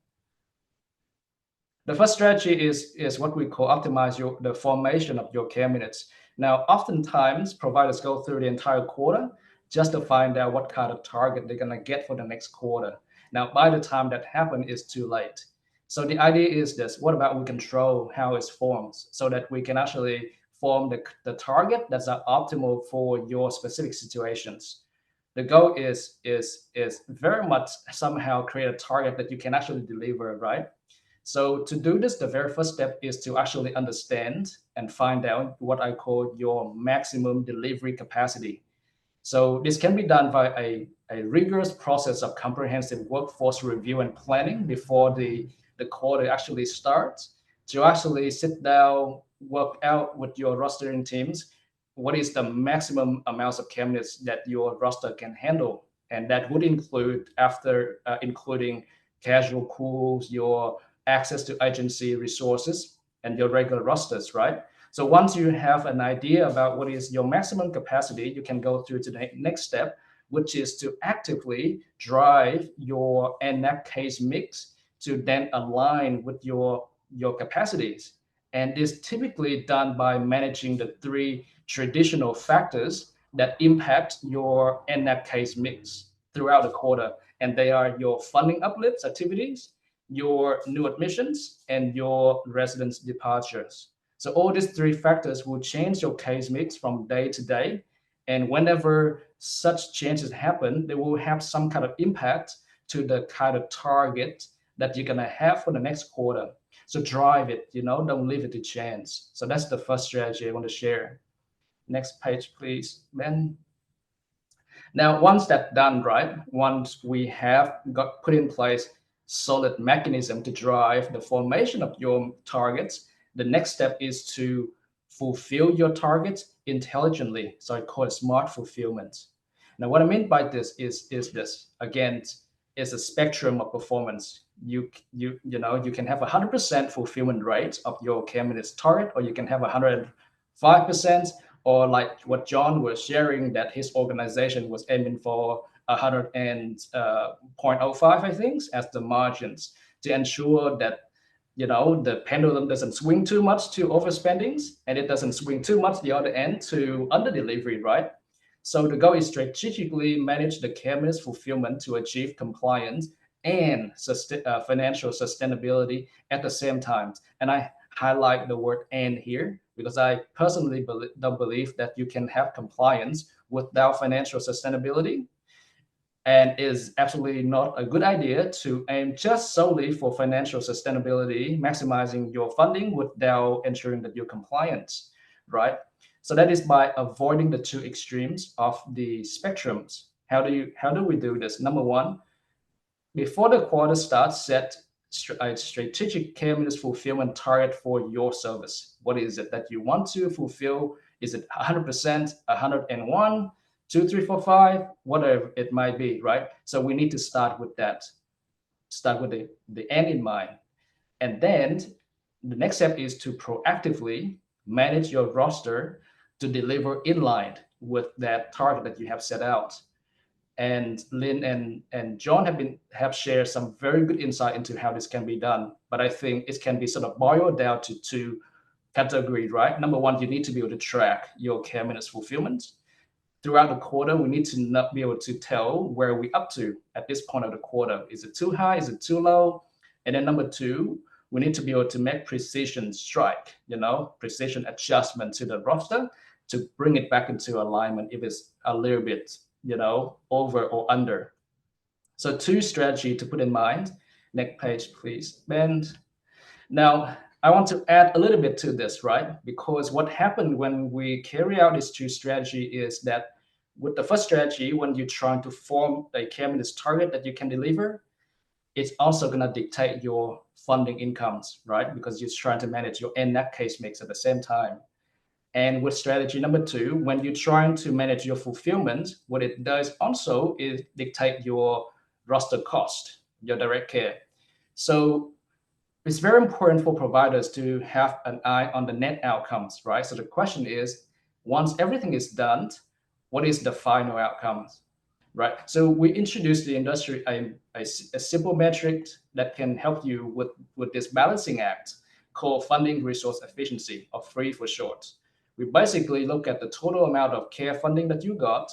The first strategy is what we call optimize the formation of your care minutes. Now, oftentimes providers go through the entire quarter just to find out what kind of target they're going to get for the next quarter. Now, by the time that happens, it's too late. So the idea is this: what about we control how it's formed so that we can actually form the target that's optimal for your specific situations. The goal is very much somehow create a target that you can actually deliver, right? So to do this, the very first step is to actually understand and find out what I call your maximum delivery capacity. So this can be done by a rigorous process of comprehensive workforce review and planning before the quarter actually starts, to actually sit down, work out with your rostering teams, what is the maximum amounts of care minutes that your roster can handle. And that would include including casual pools, your access to agency resources, and your regular rosters, right? So once you have an idea about what is your maximum capacity, you can go through to the next step, which is to actively drive your AN-ACC case mix to then align with your capacities. And this is typically done by managing the three traditional factors that impact your AN-ACC case mix throughout the quarter. And they are your funding uplifts activities, your new admissions, and your residents departures. So all these three factors will change your case mix from day to day. And whenever such changes happen, they will have some kind of impact to the kind of target that you're gonna have for the next quarter. So drive it, don't leave it to chance. So that's the first strategy I want to share. Next page, please, Ben. Now, once that's done, right, once we have got put in place solid mechanism to drive the formation of your targets, the next step is to fulfill your targets intelligently. So I call it smart fulfillment. Now, what I mean by this is this. Again, it's a spectrum of performance. You can have 100% fulfillment rate of your care minutes target, or you can have 105%, or like what John was sharing, that his organization was aiming for 100.05, I think, as the margins, to ensure that the pendulum doesn't swing too much to overspendings, and it doesn't swing too much the other end to under delivery, right? So the goal is strategically manage the care minutes fulfillment to achieve compliance and financial sustainability at the same time. And I highlight the word "and" here because I personally don't believe that you can have compliance without financial sustainability. and is absolutely not a good idea to aim just solely for financial sustainability, maximizing your funding without ensuring that you're compliant, right? So that is by avoiding the two extremes of the spectrums. How do we do this? Number one, before the quarter starts, set a strategic care minutes fulfillment target for your service. What is it that you want to fulfill? Is it 100%, 101, 2, 3, 4, 5, whatever it might be, right? So we need to start with that. Start with the end in mind. And then the next step is to proactively manage your roster to deliver in line with that target that you have set out. And Lynn and John have shared some very good insight into how this can be done. But I think it can be sort of boiled down to two categories, right? Number one, you need to be able to track your care minutes fulfillment. Throughout the quarter, we need to not be able to tell where we're up to at this point of the quarter. Is it too high? Is it too low? And then number two, we need to be able to make precision strike, precision adjustment to the roster to bring it back into alignment if it's a little bit, over or under. So two strategy to put in mind. Next page, please, Ben. Now, I want to add a little bit to this, right? Because what happened when we carry out this two strategy is that with the first strategy, when you're trying to form a care minutes target that you can deliver, it's also going to dictate your funding incomes, right? Because you're trying to manage your AN-ACC case mix at the same time. And with strategy number two, when you're trying to manage your fulfillment, what it does also is dictate your roster cost, your direct care. So it's very important for providers to have an eye on the net outcomes, right? So the question is, once everything is done, what is the final outcomes, right? So we introduced the industry a simple metric that can help you with this balancing act called funding resource efficiency, or FREE for short. We basically look at the total amount of care funding that you got,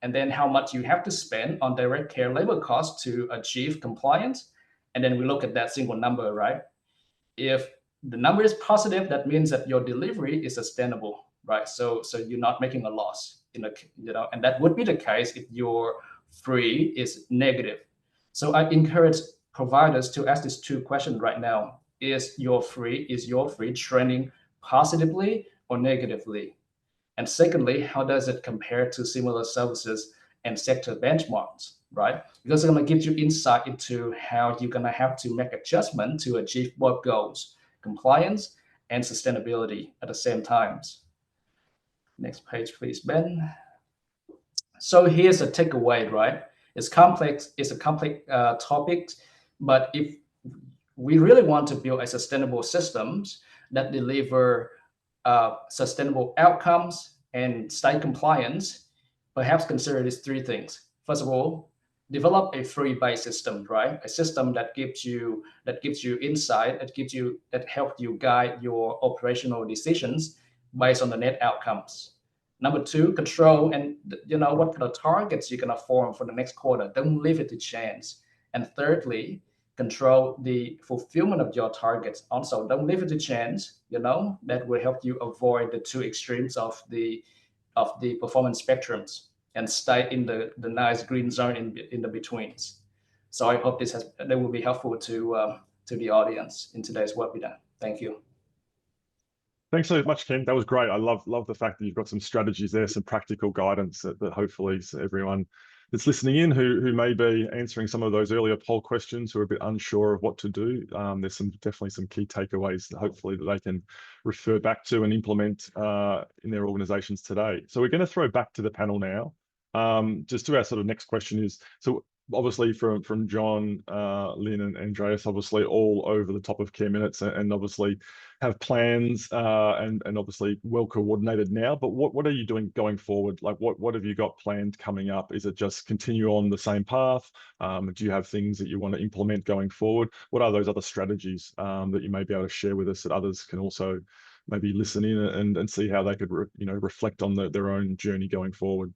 and then how much you have to spend on direct care labor costs to achieve compliance. And then we look at that single number, right? If the number is positive, that means that your delivery is sustainable, right? So you're not making a loss, and that would be the case if your FREE is negative. So I encourage providers to ask these two questions right now. Is your FREE trending positively or negatively? And secondly, how does it compare to similar services and sector benchmarks, right? Because it's going to give you insight into how you're going to have to make adjustment to achieve both goals, compliance and sustainability at the same times. Next page, please, Ben. So here's a takeaway, right? It's complex. It's a complex topic, but if we really want to build a sustainable systems that deliver sustainable outcomes and stay compliance, perhaps consider these three things. First of all, develop a FREE-based system, right? A system that gives you insight, that helps you guide your operational decisions based on the net outcomes. Number two, control and what kind of targets you're gonna form for the next quarter. Don't leave it to chance. And thirdly, control the fulfillment of your targets. Also, don't leave it to chance. That will help you avoid the two extremes of the performance spectrums and stay in the nice green zone in the betweens. So I hope that will be helpful to the audience in today's webinar. Thank you. Thanks so much, Ken. That was great. I love the fact that you've got some strategies there, some practical guidance that hopefully everyone that's listening in who may be answering some of those earlier poll questions, who are a bit unsure of what to do. There's definitely some key takeaways that hopefully that they can refer back to and implement in their organizations today. So we're going to throw back to the panel now. Just to our sort of next question is, so obviously from John, Lynn and Andreas, obviously all over the top of care minutes and obviously have plans and obviously well coordinated now, but what are you doing going forward? Like what have you got planned coming up? Is it just continue on the same path? Do you have things that you want to implement going forward? What are those other strategies that you may be able to share with us that others can also maybe listen in and see how they could reflect on their own journey going forward?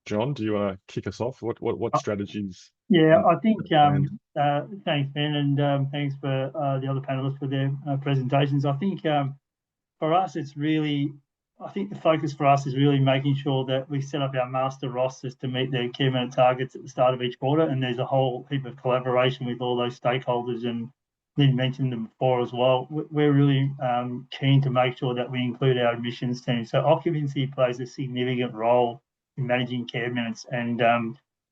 John, do you want to kick us off? What strategies? Yeah, I think thanks, Ben, and thanks for the other panelists for their presentations. I think for us, it's really I think the focus for us is really making sure that we set up our master rosters to meet their key minute targets at the start of each quarter. And there's a whole heap of collaboration with all those stakeholders, and Lynn mentioned them before as well. We're really keen to make sure that we include our admissions team. So occupancy plays a significant role in managing care minutes. And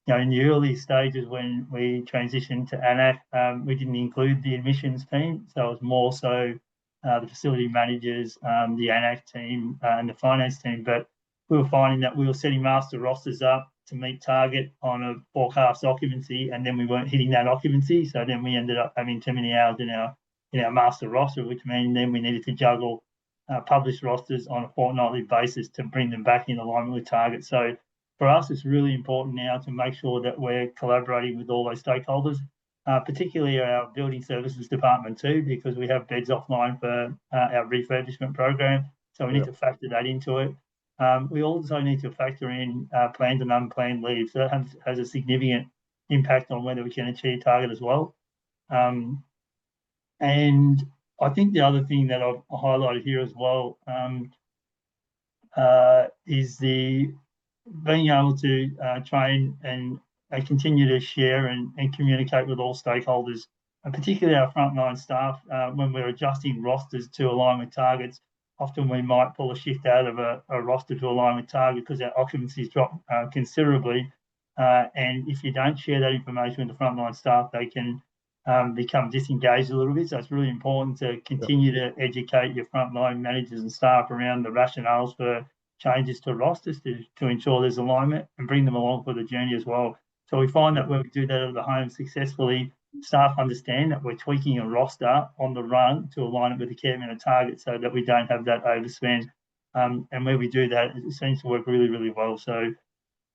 in the early stages when we transitioned to AN-ACC, we didn't include the admissions team. So it was more so the facility managers, the AN-ACC team, and the finance team. But we were finding that we were setting master rosters up to meet target on a forecast occupancy, and then we weren't hitting that occupancy. So then we ended up having too many hours in our master roster, which meant then we needed to juggle published rosters on a fortnightly basis to bring them back in alignment with target. So for us, it's really important now to make sure that we're collaborating with all those stakeholders. Particularly our building services department too, because we have beds offline for our refurbishment program. So we need to factor that into it. We also need to factor in planned and unplanned leave. So that has a significant impact on whether we can achieve target as well. And I think the other thing that I've highlighted here as well is the being able to train and continue to share and communicate with all stakeholders, and particularly our frontline staff. When we're adjusting rosters to align with targets, often we might pull a shift out of a roster to align with target because our occupancies drop considerably. And if you don't share that information with the frontline staff, they can become disengaged a little bit. So it's really important to continue to educate your frontline managers and staff around the rationales for changes to rosters to ensure there's alignment and bring them along for the journey as well. So we find that when we do that at the home successfully, staff understand that we're tweaking a roster on the run to align it with the care minute target so that we don't have that overspend. And where we do that, it seems to work really, really well. So,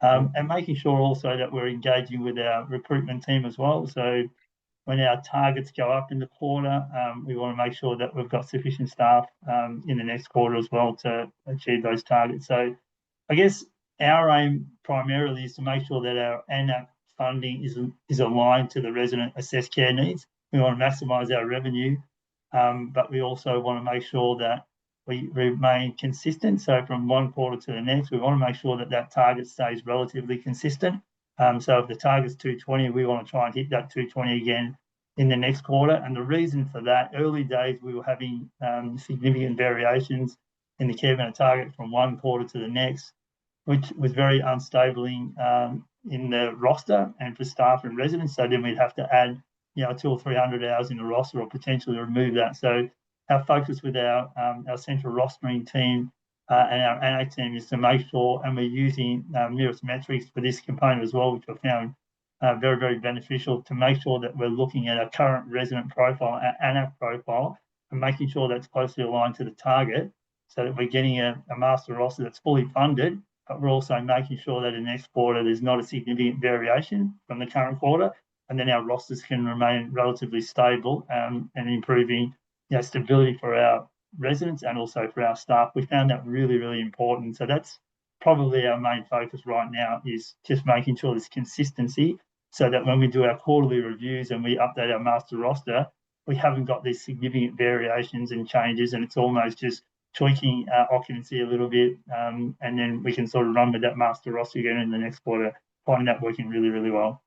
and making sure also that we're engaging with our recruitment team as well. So when our targets go up in the quarter, we want to make sure that we've got sufficient staff in the next quarter as well to achieve those targets. So I guess our aim primarily is to make sure that our AN-ACC funding is aligned to the resident assessed care needs. We want to maximise our revenue, but we also want to make sure that we remain consistent. So from one quarter to the next, we want to make sure that that target stays relatively consistent. So if the target's 220, we want to try and hit that 220 again in the next quarter. And the reason for that, early days, we were having significant variations in the care minute target from one quarter to the next, which was very unstable in the roster and for staff and residents. So then we'd have to add, 200 or 300 hours in the roster or potentially remove that. So our focus with our central rostering team and our AN-ACC team is to make sure, and we're using Mirror's metrics for this component as well, which I found very, very beneficial, to make sure that we're looking at our current resident profile, our AN-ACC profile, and making sure that's closely aligned to the target so that we're getting a master roster that's fully funded, but we're also making sure that in the next quarter there's not a significant variation from the current quarter, and then our rosters can remain relatively stable and improving stability for our residents and also for our staff. We found that really, really important. So that's probably our main focus right now, is just making sure there's consistency so that when we do our quarterly reviews and we update our master roster, we haven't got these significant variations and changes, and it's almost just tweaking our occupancy a little bit, and then we can sort of run with that master roster again in the next quarter, finding that working really, really well.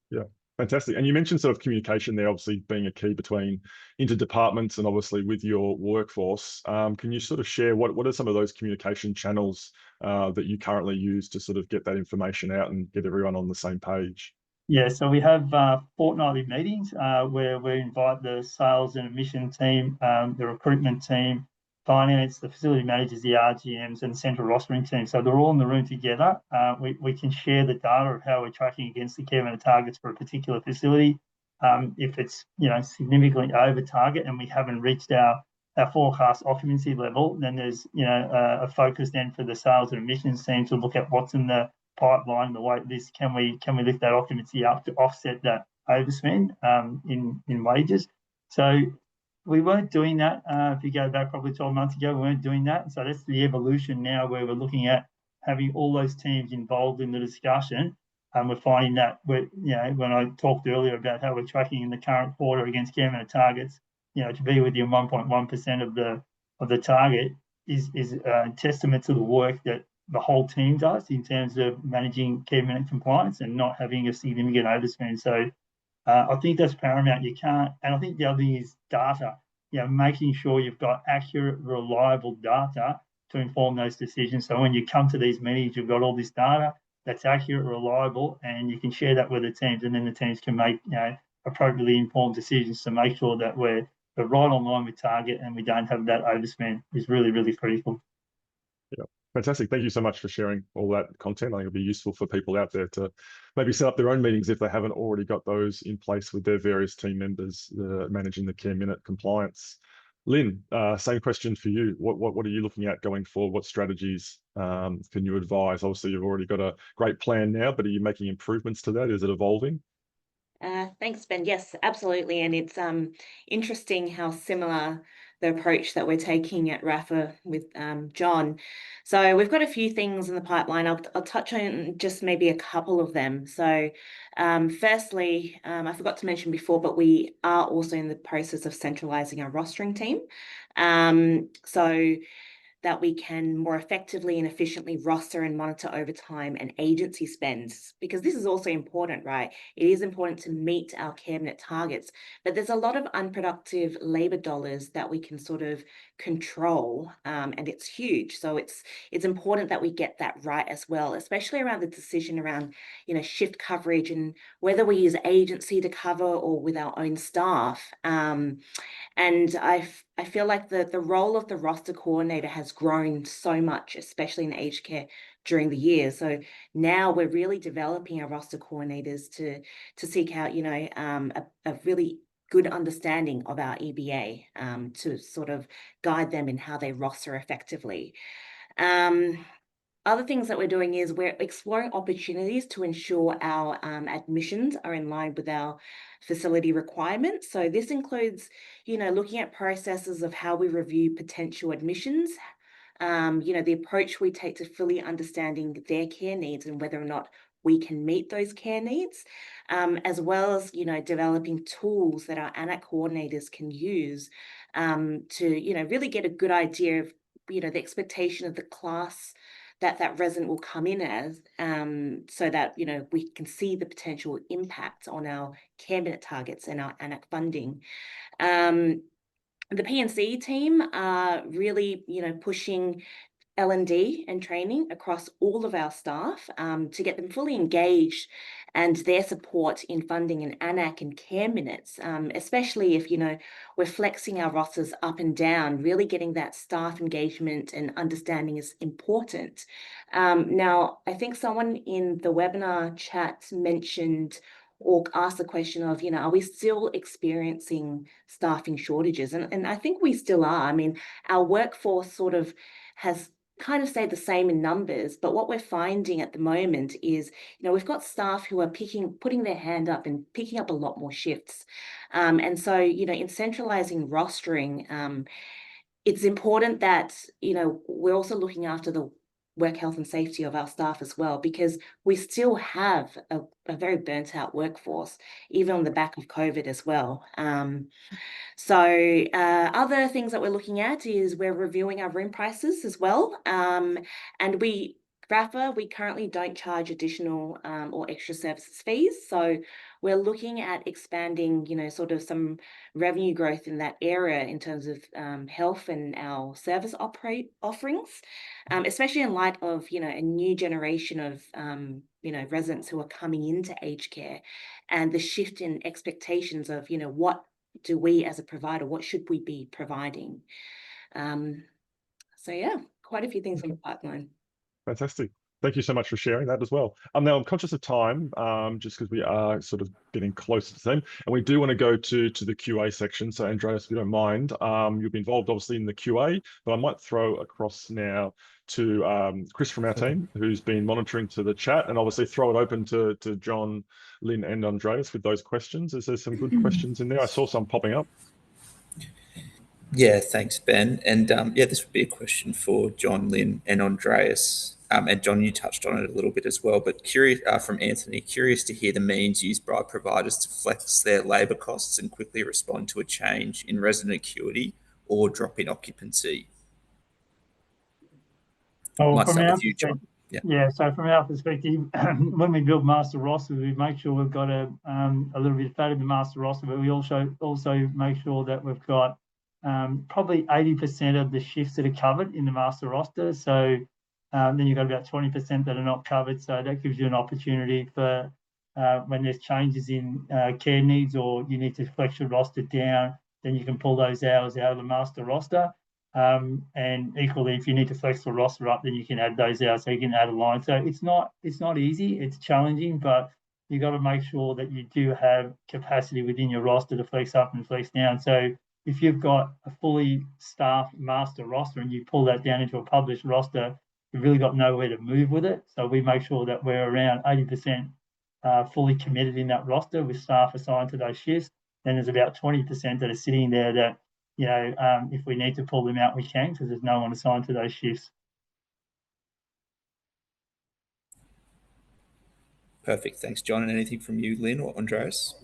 Yeah. Fantastic. And you mentioned sort of communication there, obviously being a key between interdepartments and obviously with your workforce. Can you sort of share what are some of those communication channels that you currently use to sort of get that information out and get everyone on the same page? Yeah, so we have fortnightly meetings where we invite the sales and admission team, the recruitment team, finance, the facility managers, the RGMs, and the central rostering team. So they're all in the room together. We can share the data of how we're tracking against the care minute targets for a particular facility. If it's significantly over target and we haven't reached our forecast occupancy level, then there's a focus then for the sales and admissions team to look at what's in the pipeline, the wait list. Can we lift that occupancy up to offset that overspend in wages? So we weren't doing that. If you go back probably 12 months ago, we weren't doing that. So that's the evolution now, where we're looking at having all those teams involved in the discussion. And we're finding that when I talked earlier about how we're tracking in the current quarter against care minute targets, to be within 1.1% of the target, is testament to the work that the whole team does in terms of managing care minute compliance and not having a significant overspend. So I think that's paramount. You can't, and I think the other thing is data. Making sure you've got accurate, reliable data to inform those decisions. So when you come to these meetings, you've got all this data that's accurate, reliable, and you can share that with the teams, and then the teams can make appropriately informed decisions to make sure that we're right on line with target and we don't have that overspend. Is really, really critical. Yeah, fantastic. Thank you so much for sharing all that content. I think it'll be useful for people out there to maybe set up their own meetings if they haven't already got those in place with their various team members managing the care minute compliance. Lynn, same question for you. What are you looking at going forward? What strategies can you advise? Obviously, you've already got a great plan now, but are you making improvements to that? Is it evolving? Thanks, Ben. Yes, absolutely. And it's interesting how similar the approach that we're taking at RAFA with John. So we've got a few things in the pipeline. I'll touch on just maybe a couple of them. So firstly, I forgot to mention before, but we are also in the process of centralizing our rostering team. So that we can more effectively and efficiently roster and monitor overtime and agency spends, because this is also important, right? It is important to meet our care minute targets, but there's a lot of unproductive labor dollars that we can sort of control, and it's huge. So it's important that we get that right as well, especially around the decision around, shift coverage and whether we use agency to cover or with our own staff. And I feel like the role of the roster coordinator has grown so much, especially in aged care during the year. So now we're really developing our roster coordinators to seek out, a really good understanding of our EBA, to sort of guide them in how they roster effectively. Other things that we're doing is we're exploring opportunities to ensure our admissions are in line with our facility requirements. So this includes, looking at processes of how we review potential admissions, the approach we take to fully understanding their care needs and whether or not we can meet those care needs, as well as, developing tools that our AN-ACC coordinators can use to, really get a good idea of, the expectation of the class that resident will come in as, so that, we can see the potential impact on our care minute targets and our AN-ACC funding. The P&C team are really, pushing L&D and training across all of our staff to get them fully engaged and their support in funding an AN-ACC and care minutes, especially if, we're flexing our rosters up and down. Really getting that staff engagement and understanding is important. Now, I think someone in the webinar chat mentioned or asked the question of, are we still experiencing staffing shortages? And I think we still are. I mean, our workforce sort of has kind of stayed the same in numbers, but what we're finding at the moment is, we've got staff who are putting their hand up and picking up a lot more shifts. And so, in centralizing rostering, it's important that, we're also looking after the work health and safety of our staff as well, because we still have a very burnt out workforce, even on the back of COVID as well. So other things that we're looking at is we're reviewing our room prices as well. And RAFA, we currently don't charge additional or extra services fees. So we're looking at expanding, sort of some revenue growth in that area in terms of health and our service offerings, especially in light of, a new generation of, residents who are coming into aged care and the shift in expectations of, what do we as a provider, what should we be providing? So yeah, quite a few things on the pipeline. Fantastic. Thank you so much for sharing that as well. Now I'm conscious of time, just because we are sort of getting close to the same, and we do want to go to the QA section. So Andreas, if you don't mind, you'll be involved obviously in the QA, but I might throw across now to Chris from our team, who's been monitoring to the chat, and obviously throw it open to John, Lynn, and Andreas with those questions. Is there some good questions in there? I saw some popping up. Yeah, thanks, Ben. And this would be a question for John, Lynn, and Andreas. And John, you touched on it a little bit as well, but curious from Anthony, curious to hear the means used by providers to flex their labour costs and quickly respond to a change in resident acuity or drop in occupancy. Well, Might from start our with you, John. perspective, Yeah. yeah. So from our perspective, when we build master rosters, we make sure we've got a little bit of fat in the master roster, but we also make sure that we've got probably 80% of the shifts that are covered in the master roster. So then you've got about 20% that are not covered. So that gives you an opportunity for when there's changes in care needs or you need to flex your roster down, then you can pull those hours out of the master roster. And equally, if you need to flex the roster up, then you can add those hours, so you can add a line. So it's not easy, it's challenging, but you got to make sure that you do have capacity within your roster to flex up and flex down. So if you've got a fully staffed master roster and you pull that down into a published roster, you've really got nowhere to move with it. So we make sure that we're around 80% fully committed in that roster with staff assigned to those shifts. Then there's about 20% that are sitting there that, you know, if we need to pull them out, we can, because there's no one assigned to those shifts. Perfect. Thanks, John. And anything from you, Lynn or Andreas?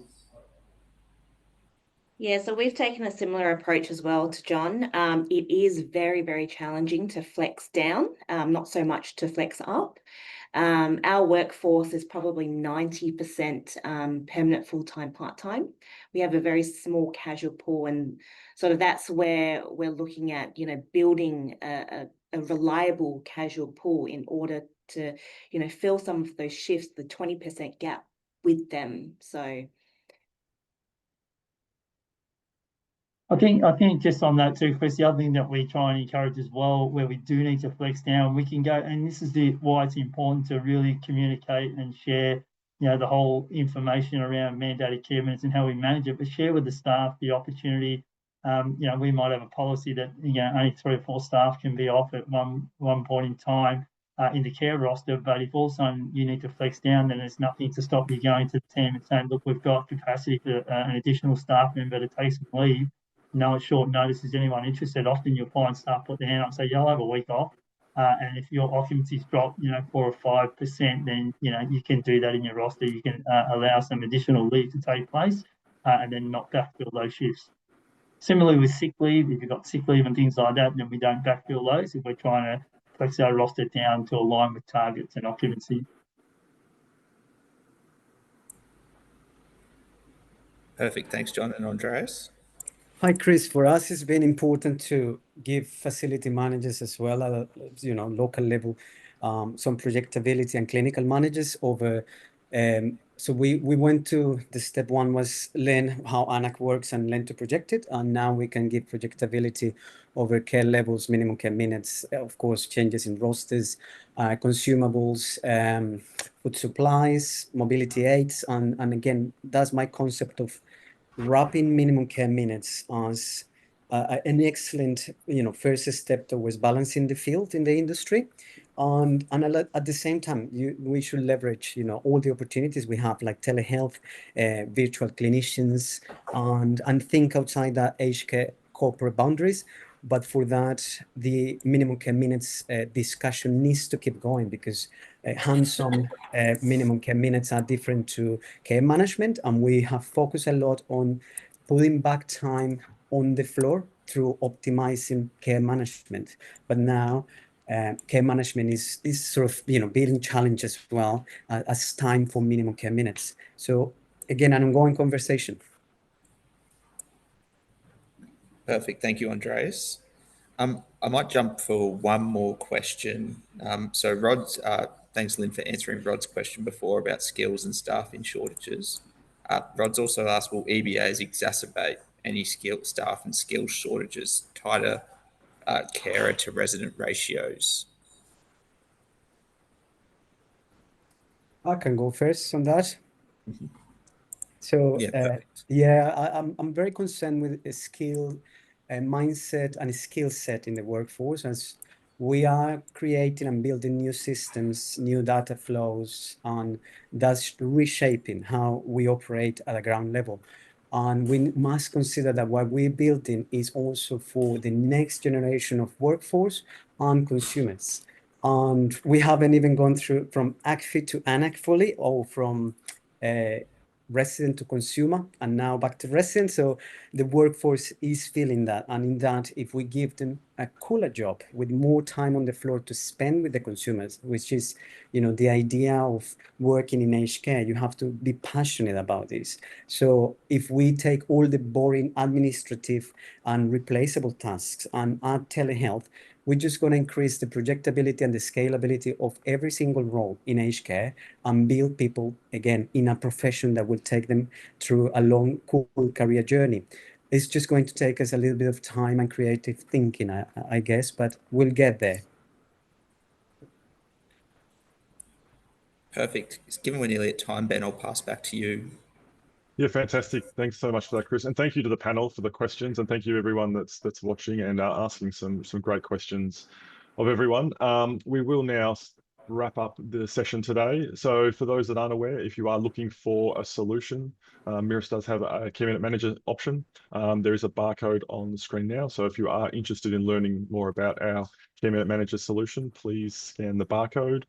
Yeah, so we've taken a similar approach as well to John. It is very, very challenging to flex down, not so much to flex up. Our workforce is probably 90% permanent, full-time, part-time. We have a very small casual pool, and sort of that's where we're looking at, you know, building a reliable casual pool in order to, you know, fill some of those shifts, the 20% gap with them. So I think just on that too, Chris, the other thing that we try and encourage as well, where we do need to flex down, we can go, and this is why it's important to really communicate and share, you know, the whole information around mandated care minutes and how we manage it, but share with the staff the opportunity. You know, we might have a policy that, you know, only 3 or 4 staff can be off at one point in time in the care roster, but if all of a sudden you need to flex down, then there's nothing to stop you going to the team and saying, look, we've got capacity for an additional staff member to take some leave. No, at short notice, is anyone interested? Often you'll find staff put their hand up and say, yeah, I'll have a week off. And if your occupancy's dropped, you know, 4 or 5%, then, you know, you can do that in your roster. You can allow some additional leave to take place and then not backfill those shifts. Similarly with sick leave, if you've got sick leave and things like that, then we don't backfill those if we're trying to flex our roster down to align with targets and occupancy. Perfect. Thanks, John and Andreas. Hi, Chris. For us, it's been important to give facility managers as well at you know, local level some projectability, and clinical managers over. So we went to the step one was learn how AN-ACC works and learn to project it, and now we can give projectability over care levels, minimum care minutes, of course, changes in rosters, consumables, food supplies, mobility aids, and again, that's my concept of wrapping minimum care minutes as an excellent, you know, first step towards balancing the field in the industry. And at the same time, we should leverage, you know, all the opportunities we have, like telehealth, virtual clinicians, and think outside that aged care corporate boundaries. But for that, the minimum care minutes discussion needs to keep going, because hands-on minimum care minutes are different to care management, and we have focused a lot on putting back time on the floor through optimizing care management. But now care management is sort of, you know, being challenged as well as time for minimum care minutes. So again, an ongoing conversation. Perfect. Thank you, Andreas. I might jump for one more question. So Rod's, thanks, Lynn, for answering Rod's question before about skills and staffing shortages. Rod's also asked, will EBAs exacerbate any staff and skills shortages, tighter carer to resident ratios? I can go first on that. Mm-hmm. So Yeah, I'm very concerned with a skill mindset and a skill set in the workforce, as we are creating and building new systems, new data flows, and that's reshaping how we operate at a ground level. And we must consider that what we're building is also for the next generation of workforce and consumers. And we haven't even gone through from ACFI to AN-ACC fully, or from resident to consumer and now back to resident. So the workforce is feeling that. And in that, if we give them a cooler job with more time on the floor to spend with the consumers, which is, you know, the idea of working in aged care, you have to be passionate about this. So if we take all the boring administrative and replaceable tasks and add telehealth, we're just going to increase the projectability and the scalability of every single role in aged care and build people, again, in a profession that will take them through a long, cool career journey. It's just going to take us a little bit of time and creative thinking, I guess, but we'll get there. Perfect. Given we're nearly at time, Ben, I'll pass back to you. Yeah, fantastic. Thanks so much for that, Chris. And thank you to the panel for the questions. And thank you everyone that's watching and asking some great questions of everyone. We will now wrap up the session today. So for those that aren't aware, if you are looking for a solution, Mirus does have a Care Minute Manager option. There is a barcode on the screen now. So if you are interested in learning more about our Care Minute Manager solution, please scan the barcode.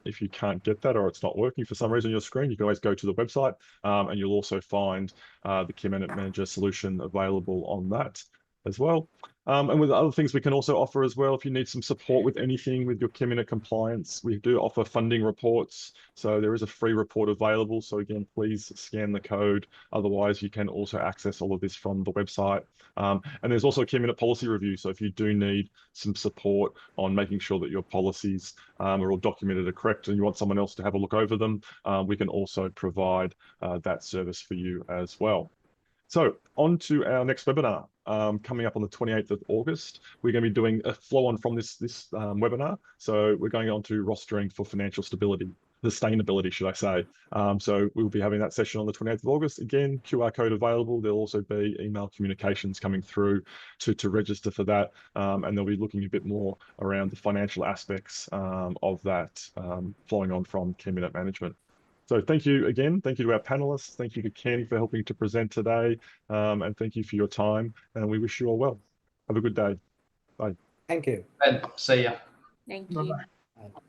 If you can't get that or it's not working for some reason on your screen, you can always go to the website and you'll also find the Care Minute Manager solution available on that as well. And with other things we can also offer as well, if you need some support with anything with your Care Minute compliance, we do offer funding reports. So there is a free report available. So again, please scan the code. Otherwise, you can also access all of this from the website. And there's also a Care Minute policy review. So if you do need some support on making sure that your policies are all documented and correct and you want someone else to have a look over them, we can also provide that service for you as well. So on to our next webinar coming up on the 28th of August. We're going to be doing a flow on from this webinar. So we're going on to rostering for financial stability, sustainability, should I say. So we'll be having that session on the 28th of August. Again, QR code available. There'll also be email communications coming through to register for that. And they'll be looking a bit more around the financial aspects of that flowing on from Care Minute Management. So thank you again. Thank you to our panelists. Thank you to Ken for helping to present today. And thank you for your time. And we wish you all well. Have a good day. Bye. Thank you. And see ya. Thank Bye-bye. you.